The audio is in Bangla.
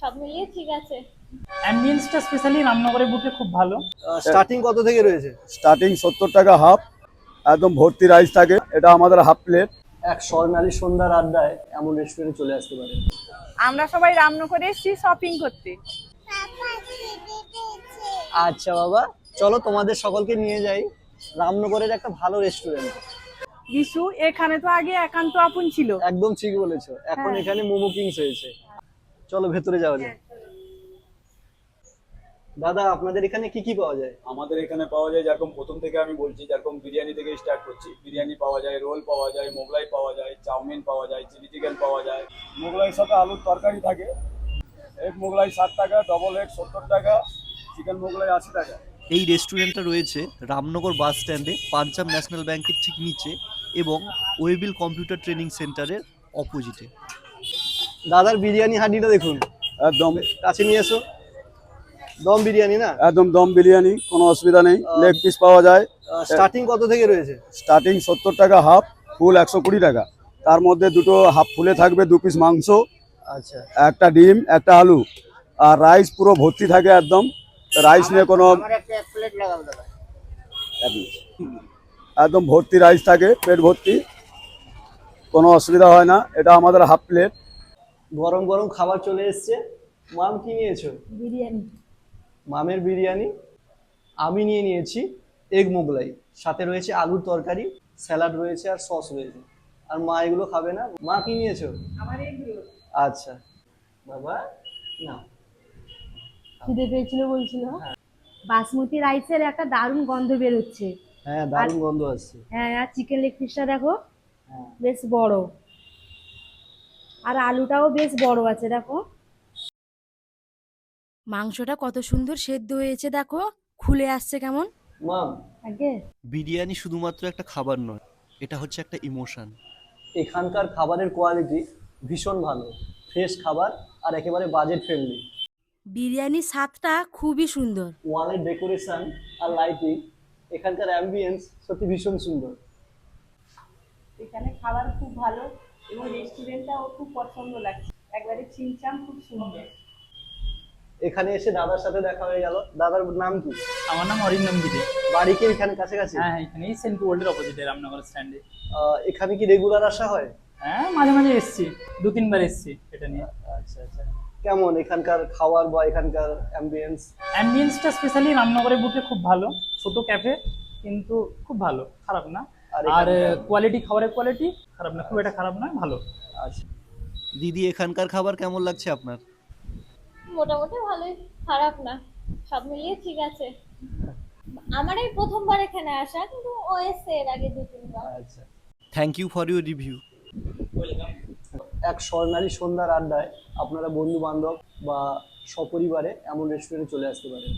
সব মিলিয়ে ঠিক আছে। অ্যাম্বিয়েন্সটা স্পেশালি রামনগরের বুকে খুব ভালো। স্টার্টিং কত থেকে রয়েছে? স্টার্টিং 70 টাকা হাফ, একদম ভর্তি রাইস থাকে। এটা আমাদের হাফ প্লেট। এক স্বর্ণালী সন্ধ্যার আড্ডায় এমন রেস্টুরেন্টে চলে আসতে পারেন। আমরা সবাই রামনগরে এসেছি শপিং করতে। আচ্ছা বাবা, চলো তোমাদের সকলকে নিয়ে যাই রামনগরের একটা ভালো রেস্টুরেন্ট। বিশু, এখানে তো আগে একান্ত আপন ছিল। একদম ঠিক বলেছো, এখন হ্যাঁ। এখানে মোমো কিংস হয়েছে। চলো ভেতরে যাওয়া যায়। দাদা, আপনাদের এখানে কি কি পাওয়া যায়? আমাদের এখানে পাওয়া যায়, যেরকম প্রথম থেকে আমি বলছি, যেরকম বিরিয়ানি থেকে স্টার্ট করছি। বিরিয়ানি পাওয়া যায়, রোল পাওয়া যায়, মোগলাই পাওয়া যায়, চাউমিন পাওয়া যায়, চিলি চিকেন পাওয়া যায়। মোগলাইয়ের সাথে আলুর তরকারি থাকে। এগ মোগলাই 60 টাকা, ডবল এগ 70 টাকা, চিকেন মোগলাই 80 টাকা। এই রেস্টুরেন্টটা রয়েছে রামনগর বাস স্ট্যান্ডে পাঞ্জাব ন্যাশনাল ব্যাংকের ঠিক নিচে এবং ওয়েবিল কম্পিউটার ট্রেনিং সেন্টারের অপোজিটে। দাদার বিরিয়ানি হাঁডিটা দেখুন, একদম কাছে নিয়ে এসো। দম বিরিয়ানি না? একদম দম বিরিয়ানি, কোনো অসুবিধা নেই। লেগ পিস পাওয়া যায়। স্টার্টিং কত থেকে রয়েছে? স্টার্টিং 70 টাকা হাফ, ফুল 120 টাকা। তার মধ্যে দুটো হাফ ফুলে থাকবে, 2 পিস মাংস, আচ্ছা, একটা ডিম, একটা আলু, আর রাইস পুরো ভর্তি থাকে একদম। রাইস নিয়ে কোনো একদম ভর্তি রাইস থাকে, পেট ভর্তি, কোনো অসুবিধা হয় না। এটা আমাদের হাফ প্লেট। গরম গরম খাবার চলে এসছে। মাম, কি নিয়েছো? বিরিয়ানি। মামের বিরিয়ানি। আমি নিয়ে নিয়েছি এগ মোগলাই, সাথে রয়েছে আলুর তরকারি, স্যালাড রয়েছে আর সস রয়েছে। আর মা এগুলো খাবে না। মা কি নিয়েছো? আমার এগুলো আচ্ছা বাবা, না। খিদে পেয়েছিল বলছিল। বাসমতি রাইসের একটা দারুণ গন্ধ বেরোচ্ছে। হ্যাঁ, দারুণ গন্ধ আসছে। হ্যাঁ, আর চিকেন লেগ পিসটা দেখো, হ্যাঁ। বেশ বড়। আর আলুটাও বেশ বড় আছে দেখো। মাংসটা কত সুন্দর সেদ্ধ হয়েছে দেখো, খুলে আসছে কেমন মাম, আগে। বিরিয়ানি শুধুমাত্র একটা খাবার নয়, এটা হচ্ছে একটা ইমোশন। এখানকার খাবারের কোয়ালিটি ভীষণ ভালো, ফ্রেশ খাবার আর একেবারে বাজেট ফ্রেন্ডলি। বিরিয়ানির স্বাদটা খুবই সুন্দর। ওয়ালের ডেকোরেশন আর লাইটিং, এখানকার অ্যাম্বিয়েন্স সত্যি ভীষণ সুন্দর। এখানে খাবার খুব ভালো এবং রেস্টুরেন্টটাও খুব পছন্দ লাগছে, একবারে ছিমছাম, খুব সুন্দর। এখানে এসে দাদার সাথে দেখা হয়ে গেল। দাদার নাম কি? আমার নাম অরিন্দম গিরি। বাড়ি কি এখানে কাছাকাছি? হ্যাঁ হ্যাঁ, এখানেই সেন্ট ওয়ার্ল্ডের অপোজিটে রামনগর স্ট্যান্ডে। এখানে কি রেগুলার আসা হয়? হ্যাঁ, মাঝে মাঝে এসছি, 2-3 বার এসছি এটা নিয়ে। আচ্ছা আচ্ছা, কেমন এখানকার খাবার বা এখানকার অ্যাম্বিয়েন্স? অ্যাম্বিয়েন্সটা স্পেশালি রামনগরের বুকে খুব ভালো। ছোট ক্যাফে, কিন্তু খুব ভালো, খারাপ না। আর আর এখানকার- কোয়ালিটি, খাবারের কোয়ালিটি খারাপ না, খুব একটা খারাপ নয়, ভালো। আচ্ছা, দিদি, এখানকার খাবার কেমন লাগছে আপনার? মোটামুটি ভালোই, খারাপ না, সব মিলিয়ে ঠিক আছে। আমার এই প্রথমবার এখানে আসা, কিন্তু ও এসছে এর আগে 2-3 বার। আচ্ছা। Thank you for your review. এক স্বর্ণালী সন্ধ্যার আড্ডায় আপনারা বন্ধু বান্ধব বা সপরিবারে এমন রেস্টুরেন্টে চলে আসতে পারেন।